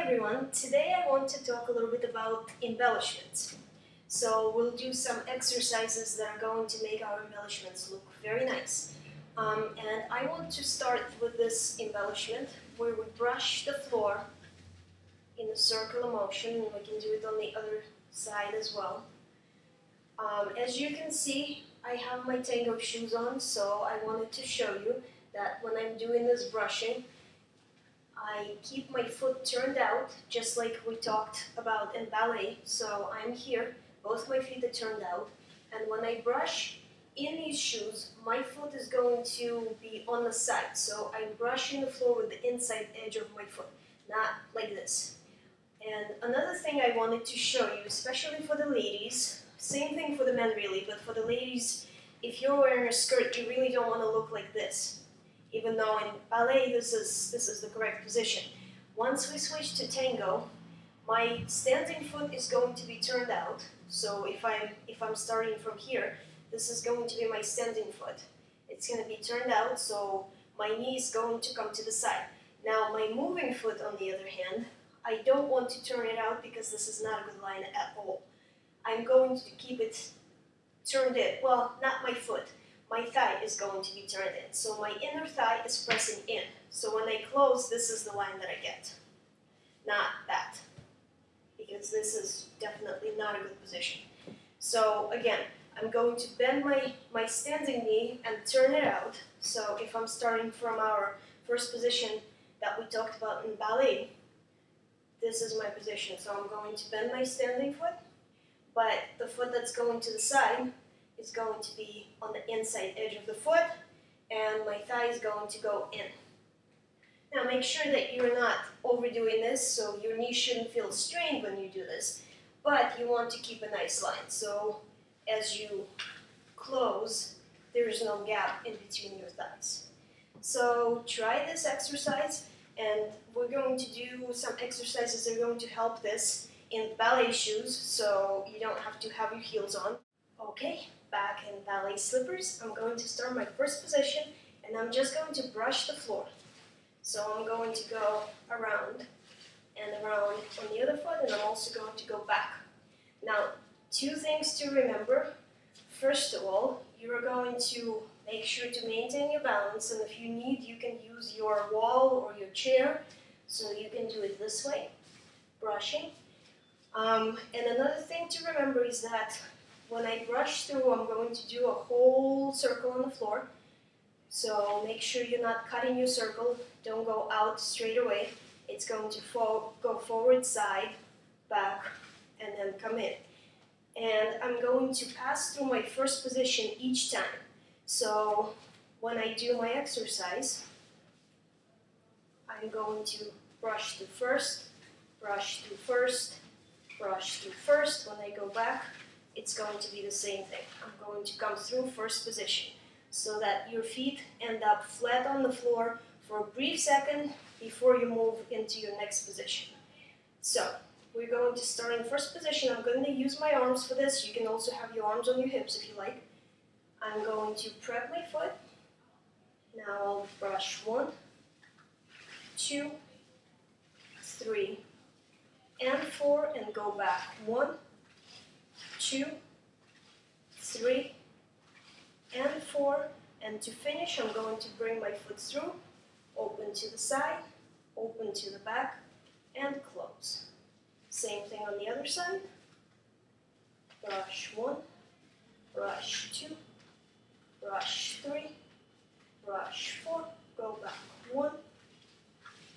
everyone, today I want to talk a little bit about embellishments. So we'll do some exercises that are going to make our embellishments look very nice. And I want to start with this embellishment where we brush the floor in a circular motion, and we can do it on the other side as well. As you can see, I have my tango shoes on, so I wanted to show you that when I'm doing this brushing, I keep my foot turned out, just like we talked about in ballet. So I'm here, both my feet are turned out, and when I brush in these shoes, my foot is going to be on the side. So I'm brushing the floor with the inside edge of my foot, not like this. And another thing I wanted to show you, especially for the ladies, same thing for the men really, but for the ladies, if you're wearing a skirt, you really don't want to look like this. Even though in ballet this is the correct position. Once we switch to tango, my standing foot is going to be turned out. So if I'm starting from here, this is going to be my standing foot. It's going to be turned out, so my knee is going to come to the side. Now my moving foot, on the other hand, I don't want to turn it out because this is not a good line at all. I'm going to keep it turned in. Well, not my foot. My thigh is going to be turned in. So my inner thigh is pressing in. So when I close, this is the line that I get. Not that. Because this is definitely not a good position. So again, I'm going to bend my standing knee and turn it out. So if I'm starting from our first position that we talked about in ballet, this is my position. So I'm going to bend my standing foot, but the foot that's going to the side is going to be on the inside edge of the foot, and my thigh is going to go in. Now make sure that you're not overdoing this, so your knee shouldn't feel strained when you do this, but you want to keep a nice line. So as you close, there is no gap in between your thighs. So try this exercise, and we're going to do some exercises that are going to help this in ballet shoes, so you don't have to have your heels on. Okay, back in ballet slippers, I'm going to start my first position, and I'm just going to brush the floor. So I'm going to go around and around on the other foot, and I'm also going to go back. Now, two things to remember. First of all, you're going to make sure to maintain your balance, and if you need, you can use your wall or your chair, so you can do it this way, brushing. And another thing to remember is that when I brush through, I'm going to do a whole circle on the floor. So make sure you're not cutting your circle. Don't go out straight away. It's going to go forward, side, back, and then come in. And I'm going to pass through my first position each time. So when I do my exercise, I'm going to brush through first, brush through first, brush through first. When I go back, it's going to be the same thing. I'm going to come through first position so that your feet end up flat on the floor for a brief second before you move into your next position. So we're going to start in first position. I'm going to use my arms for this. You can also have your arms on your hips if you like. I'm going to prep my foot. Now I'll brush 1, 2, 3, and 4, and go back 1, 2, 3, and 4, and to finish, I'm going to bring my foot through, open to the side, open to the back, and close. Same thing on the other side. Brush 1, brush 2, brush 3, brush 4, go back 1,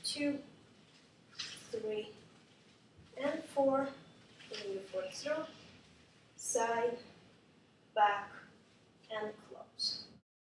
2, 3, and 4, bring your foot through, side, back, and